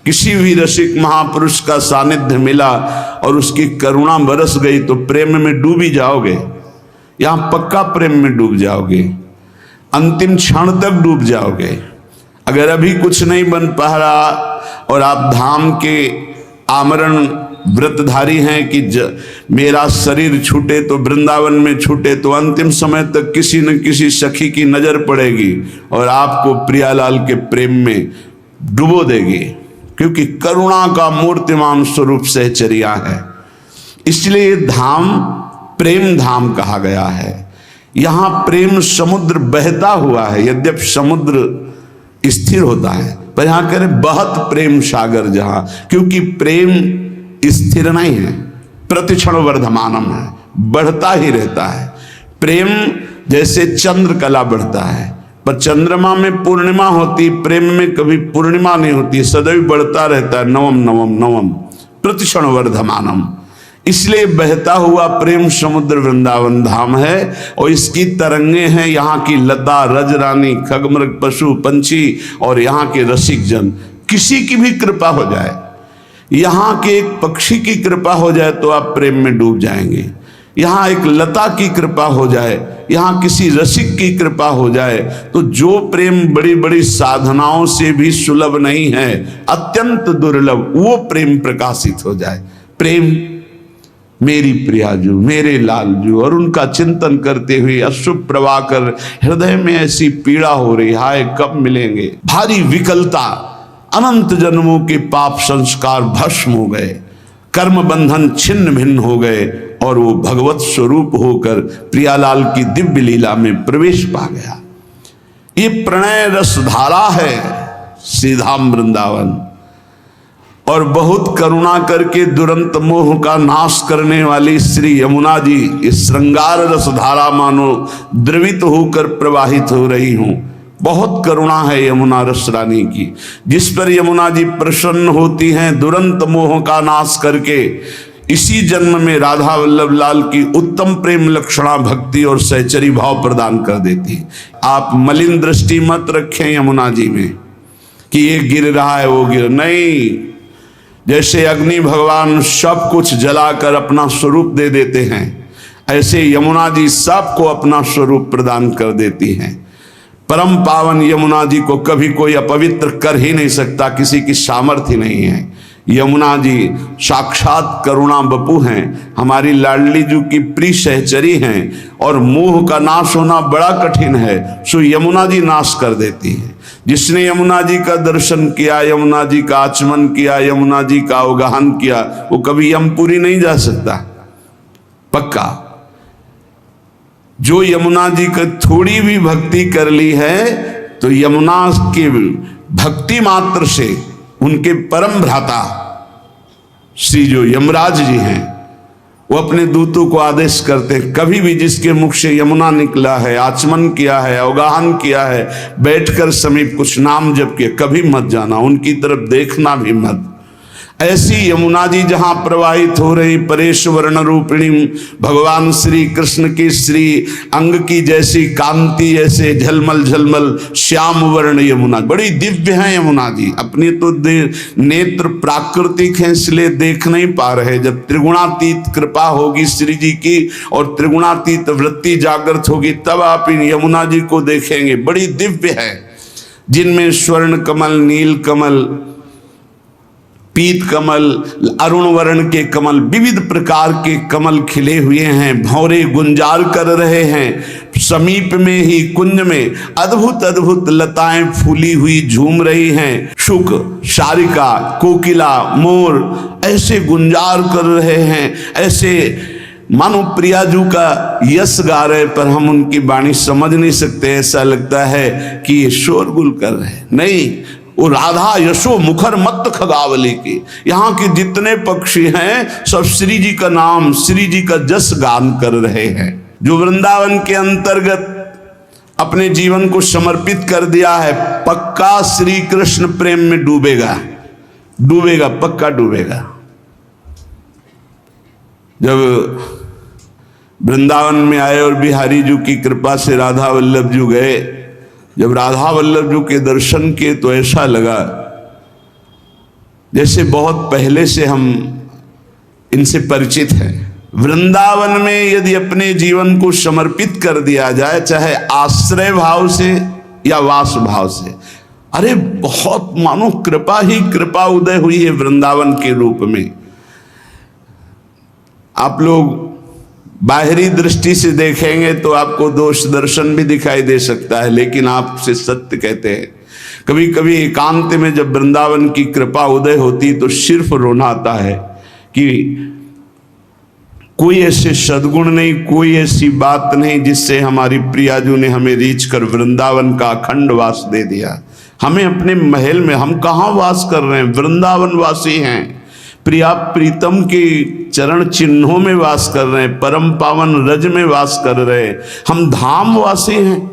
किसी भी रसिक महापुरुष का सानिध्य मिला और उसकी करुणा बरस गई तो प्रेम में डूब ही जाओगे, यहां पक्का प्रेम में डूब जाओगे, अंतिम क्षण तक डूब जाओगे। अगर अभी कुछ नहीं बन पा रहा और आप धाम के आमरण व्रतधारी हैं कि मेरा शरीर छूटे तो वृंदावन में छूटे, तो अंतिम समय तक किसी न किसी सखी की नजर पड़ेगी और आपको प्रियालाल के प्रेम में डुबो देगी, क्योंकि करुणा का मूर्तिमान स्वरूप सहचर्या है। इसलिए धाम प्रेम धाम कहा गया है। यहां प्रेम समुद्र बहता हुआ है, यद्यपि समुद्र स्थिर होता है, पर यहां कह रहे बहत प्रेम सागर जहां, क्योंकि प्रेम स्थिर नहीं है, प्रतिक्षण वर्धमानम है, बढ़ता ही रहता है। प्रेम जैसे चंद्र कला बढ़ता है, पर चंद्रमा में पूर्णिमा होती, प्रेम में कभी पूर्णिमा नहीं होती, सदैव बढ़ता रहता है, नवम नवम नवम प्रतिक्षण वर्धमानम। इसलिए बहता हुआ प्रेम समुद्र वृंदावन धाम है और इसकी तरंगे हैं यहाँ की लता रजरानी खगमृग पशु पंछी और यहाँ के रसिक जन। किसी की भी कृपा हो जाए, यहाँ के एक पक्षी की कृपा हो जाए तो आप प्रेम में डूब जाएंगे। यहाँ एक लता की कृपा हो जाए, यहाँ किसी रसिक की कृपा हो जाए, तो जो प्रेम बड़ी बड़ी साधनाओं से भी सुलभ नहीं है, अत्यंत दुर्लभ, वो प्रेम प्रकाशित हो जाए। प्रेम मेरी प्रियाजू मेरे लालजू, और उनका चिंतन करते हुए अश्रु प्रवाकर हृदय में ऐसी पीड़ा हो रही, हाय कब मिलेंगे। भारी विकलता, अनंत जन्मों के पाप संस्कार भस्म हो गए, कर्म बंधन छिन्न भिन्न हो गए और वो भगवत स्वरूप होकर प्रियालाल की दिव्य लीला में प्रवेश पा गया। ये प्रणय रस धारा है श्रीधाम वृंदावन, और बहुत करुणा करके दुरंत मोह का नाश करने वाली श्री यमुना जी इस श्रृंगार रस धारा मानो द्रवित होकर प्रवाहित हो रही हूं। बहुत करुणा है यमुना रस रानी की, जिस पर यमुना जी प्रसन्न होती हैं, दुरंत मोह का नाश करके इसी जन्म में राधा वल्लभ लाल की उत्तम प्रेम लक्षणा भक्ति और सहचरी भाव प्रदान कर देती। आप मलिन दृष्टि मत रखें यमुना जी में कि ये गिर रहा है वो गिर नहीं। जैसे अग्नि भगवान सब कुछ जलाकर अपना स्वरूप दे देते हैं, ऐसे यमुना जी सबको अपना स्वरूप प्रदान कर देती हैं। परम पावन यमुना जी को कभी कोई अपवित्र कर ही नहीं सकता, किसी की सामर्थ्य नहीं है। यमुना जी साक्षात करुणा बपू हैं, हमारी लाडली जी की प्रिय सहचरी हैं, और मोह का नाश होना बड़ा कठिन है, सो यमुना जी नाश कर देती हैं। जिसने यमुना जी का दर्शन किया, यमुना जी का आचमन किया, यमुना जी का अवगाहन किया, वो कभी यमपुरी नहीं जा सकता, पक्का। जो यमुना जी का थोड़ी भी भक्ति कर ली है, तो यमुना के भक्ति मात्र से उनके परम भ्राता श्री जो यमराज जी हैं, वो अपने दूतों को आदेश करते हैं, कभी भी जिसके मुख से यमुना निकला है, आचमन किया है, अवगाहन किया है, बैठकर समीप कुछ नाम जप के, कभी मत जाना, उनकी तरफ देखना भी मत। ऐसी यमुना जी जहां प्रवाहित हो रही परेश वर्ण रूपिणी भगवान श्री कृष्ण की श्री अंग की जैसी कांति, ऐसे झलमल झलमल श्याम वर्ण यमुना, बड़ी दिव्य है यमुना जी। अपनी तो नेत्र प्राकृतिक हैं इसलिए देख नहीं पा रहे, जब त्रिगुणातीत कृपा होगी श्री जी की और त्रिगुणातीत वृत्ति जागृत होगी, तब आप इन यमुना जी को देखेंगे। बड़ी दिव्य है, जिनमें स्वर्ण कमल, नील कमल, पीत कमल, अरुण वर्ण के कमल, विविध प्रकार के कमल खिले हुए हैं, भौरे गुंजार कर रहे हैं। समीप में ही कुंज में अद्भुत अद्भुत लताएं फूली हुई झूम रही हैं। शुक, शारिका, कोकिला, मोर ऐसे गुंजार कर रहे हैं, ऐसे मानो प्रियाजू का यश गा रहे, पर हम उनकी वाणी समझ नहीं सकते। ऐसा लगता है कि ये शोरगुल कर रहे हैं, नहीं, वो राधा यशो मुखर मत खगावली के। यहाँ के जितने पक्षी हैं सब श्री जी का नाम, श्री जी का जस गान कर रहे हैं। जो वृंदावन के अंतर्गत अपने जीवन को समर्पित कर दिया है, पक्का श्री कृष्ण प्रेम में डूबेगा, डूबेगा, पक्का डूबेगा। जब वृंदावन में आए और बिहारी जी की कृपा से राधा वल्लभ जी गए, जब राधा वल्लभ जी के दर्शन किए तो ऐसा लगा जैसे बहुत पहले से हम इनसे परिचित हैं। वृंदावन में यदि अपने जीवन को समर्पित कर दिया जाए, चाहे आश्रय भाव से या वास भाव से, अरे बहुत मानो कृपा ही कृपा उदय हुई है वृंदावन के रूप में। आप लोग बाहरी दृष्टि से देखेंगे तो आपको दोष दर्शन भी दिखाई दे सकता है, लेकिन आपसे सत्य कहते हैं, कभी कभी एकांत में जब वृंदावन की कृपा उदय होती तो सिर्फ रोना आता है कि कोई ऐसे सद्गुण नहीं, कोई ऐसी बात नहीं जिससे हमारी प्रियाजू ने हमें रीछ कर वृंदावन का अखंड वास दे दिया। हमें अपने महल में, हम कहाँ वास कर रहे हैं, वृंदावन वासी हैं, प्रिया प्रीतम के चरण चिन्हों में वास कर रहे हैं, परम पावन रज में वास कर रहे हैं, हम धाम वासी हैं।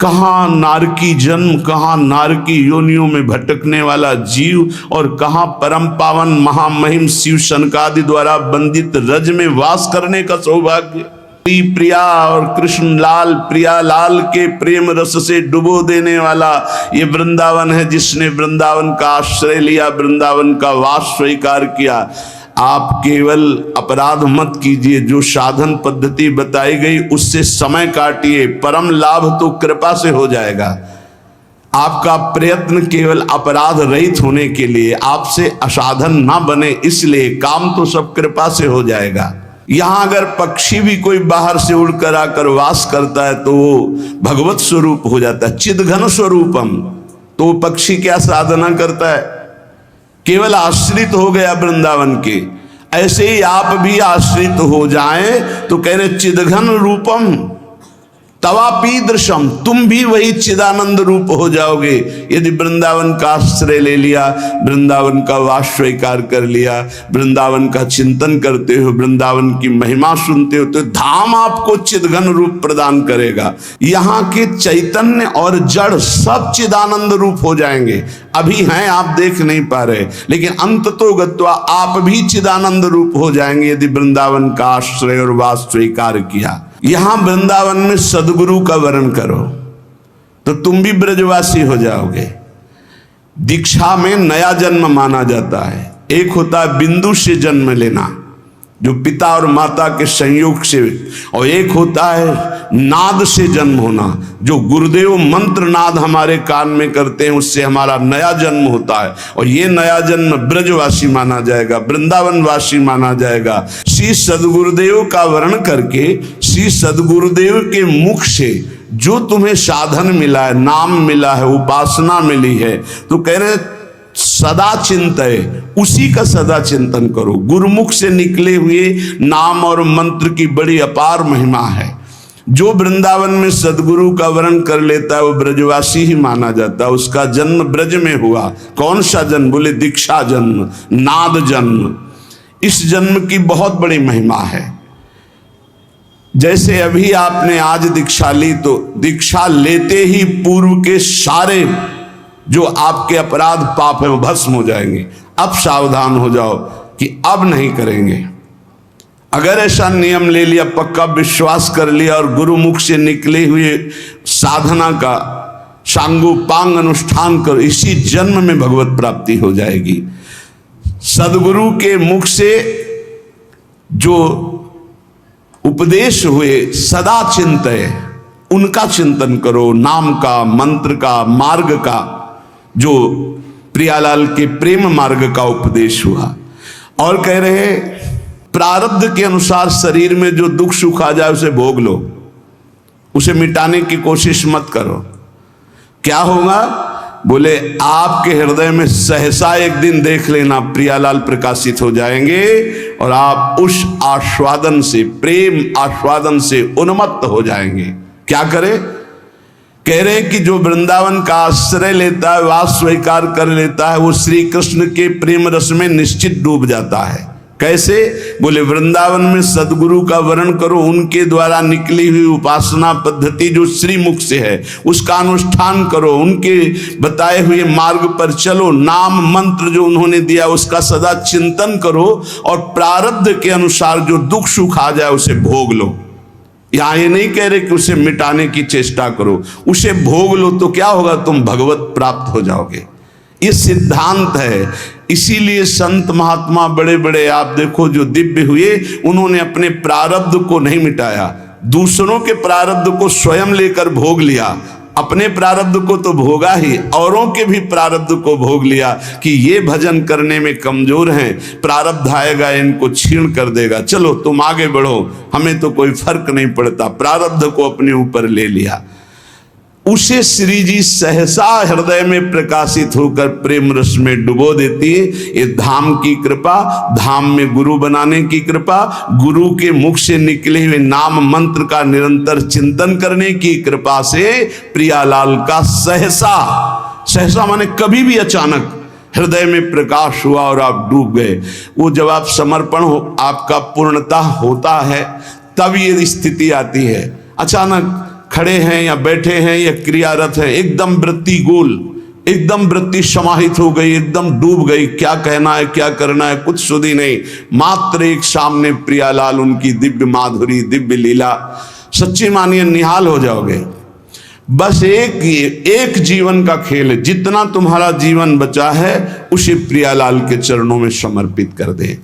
कहाँ नारकी जन्म, कहाँ नारकी योनियों में भटकने वाला जीव, और कहाँ परम पावन महामहिम शिव शनकादि द्वारा वंदित रज में वास करने का सौभाग्य। प्रिया और कृष्ण लाल, प्रिया लाल के प्रेम रस से डुबो देने वाला ये वृंदावन है, जिसने वृंदावन का आश्रय लिया, वृंदावन का वास स्वीकार किया। आप केवल अपराध मत कीजिए, जो साधन पद्धति बताई गई उससे समय काटिए, परम लाभ तो कृपा से हो जाएगा। आपका प्रयत्न केवल अपराध रहित होने के लिए, आपसे असाधन ना बने, इसलिए काम तो सब कृपा से हो जाएगा। यहां अगर पक्षी भी कोई बाहर से उड़कर आकर वास करता है तो वो भगवत स्वरूप हो जाता है, चिदघन स्वरूपम। तो वो पक्षी क्या साधना करता है, केवल आश्रित हो गया वृंदावन के। ऐसे ही आप भी आश्रित हो जाएं तो कह रहे चिदघन रूपम तवापी दृश्यम, तुम भी वही चिदानंद रूप हो जाओगे यदि वृंदावन का आश्रय ले लिया, वृंदावन का वास स्वीकार कर लिया, वृंदावन का चिंतन करते हो, वृंदावन की महिमा सुनते हो, तो धाम आपको चिदघन रूप प्रदान करेगा। यहाँ के चैतन्य और जड़ सब चिदानंद रूप हो जाएंगे। अभी हैं, आप देख नहीं पा रहे, लेकिन अंत तो गत्वा आप भी चिदानंद रूप हो जाएंगे यदि वृंदावन का आश्रय और वास स्वीकार किया। यहां वृंदावन में सदगुरु का वर्ण करो तो तुम भी ब्रजवासी हो जाओगे। दीक्षा में नया जन्म माना जाता है। एक होता है बिंदु से जन्म लेना, जो पिता और माता के संयोग से, और एक होता है नाद से जन्म होना, जो गुरुदेव मंत्र नाद हमारे कान में करते हैं, उससे हमारा नया जन्म होता है। और ये नया जन्म ब्रजवासी माना जाएगा, वृंदावनवासी माना जाएगा। श्री सदगुरुदेव का वर्ण करके, श्री सदगुरुदेव के मुख से जो तुम्हें साधन मिला है, नाम मिला है, उपासना मिली है, तो कह रहे सदा चिंतय, उसी का सदा चिंतन करो। गुरुमुख से निकले हुए नाम और मंत्र की बड़ी अपार महिमा है। जो वृंदावन में सदगुरु का वर्ण कर लेता है वो ब्रजवासी ही माना जाता है। उसका जन्म ब्रज में हुआ। कौन सा जन्म? बोले दीक्षा जन्म, नाद जन्म। इस जन्म की बहुत बड़ी महिमा है। जैसे अभी आपने आज दीक्षा ली, तो दीक्षा लेते ही पूर्व के सारे जो आपके अपराध पाप हैं वो भस्म हो जाएंगे। अब सावधान हो जाओ कि अब नहीं करेंगे। अगर ऐसा नियम ले लिया, पक्का विश्वास कर लिया और गुरुमुख से निकले हुए साधना का सांगोपांग अनुष्ठान कर, इसी जन्म में भगवत प्राप्ति हो जाएगी। सदगुरु के मुख से जो उपदेश हुए, सदा चिंतय, उनका चिंतन करो। नाम का, मंत्र का, मार्ग का, जो प्रियालाल के प्रेम मार्ग का उपदेश हुआ। और कह रहे प्रारब्ध के अनुसार शरीर में जो दुख सुख आ जाए उसे भोग लो, उसे मिटाने की कोशिश मत करो। क्या होगा? बोले आपके हृदय में सहसा एक दिन देख लेना प्रियालाल प्रकाशित हो जाएंगे और आप उस आस्वादन से, प्रेम आस्वादन से उन्मत्त हो जाएंगे। क्या करें? कह रहे कि जो वृंदावन का आश्रय लेता है, वास स्वीकार कर लेता है, वो श्री कृष्ण के प्रेम रस में निश्चित डूब जाता है। कैसे? बोले वृंदावन में सदगुरु का वर्ण करो, उनके द्वारा निकली हुई उपासना पद्धति जो श्रीमुख से है उसका अनुष्ठान करो, उनके बताए हुए मार्ग पर चलो, नाम मंत्र जो उन्होंने दिया उसका सदा चिंतन करो, और प्रारब्ध के अनुसार जो दुख सुख आ जाए उसे भोग लो। यहां ये नहीं कह रहे कि उसे मिटाने की चेष्टा करो, उसे भोग लो। तो क्या होगा? तुम भगवत प्राप्त हो जाओगे। ये सिद्धांत है। इसीलिए संत महात्मा बड़े बड़े आप देखो जो दिव्य हुए, उन्होंने अपने प्रारब्ध को नहीं मिटाया, दूसरों के प्रारब्ध को स्वयं लेकर भोग लिया। अपने प्रारब्ध को तो भोगा ही, औरों के भी प्रारब्ध को भोग लिया कि ये भजन करने में कमजोर हैं, प्रारब्ध आएगा इनको छीण कर देगा, चलो तुम आगे बढ़ो, हमें तो कोई फर्क नहीं पड़ता, प्रारब्ध को अपने ऊपर ले लिया। उसे श्री जी सहसा हृदय में प्रकाशित होकर प्रेम रस में डुबो देती है। ये धाम की कृपा, धाम में गुरु बनाने की कृपा, गुरु के मुख से निकले हुए नाम मंत्र का निरंतर चिंतन करने की कृपा से प्रियालाल का सहसा, सहसा माने कभी भी अचानक हृदय में प्रकाश हुआ और आप डूब गए। वो जब आप समर्पण हो, आपका पूर्णता होता है, तब ये स्थिति आती है। अचानक खड़े हैं या बैठे हैं या क्रियारत हैं, एकदम वृत्ति गोल, एकदम वृत्ति समाहित हो गई, एकदम डूब गई, क्या कहना है क्या करना है कुछ सुधी नहीं, मात्र एक सामने प्रियालाल, उनकी दिव्य माधुरी, दिव्य लीला, सच्ची मानिए निहाल हो जाओगे। बस एक जीवन का खेल है, जितना तुम्हारा जीवन बचा है उसे प्रियालाल के चरणों में समर्पित कर दे।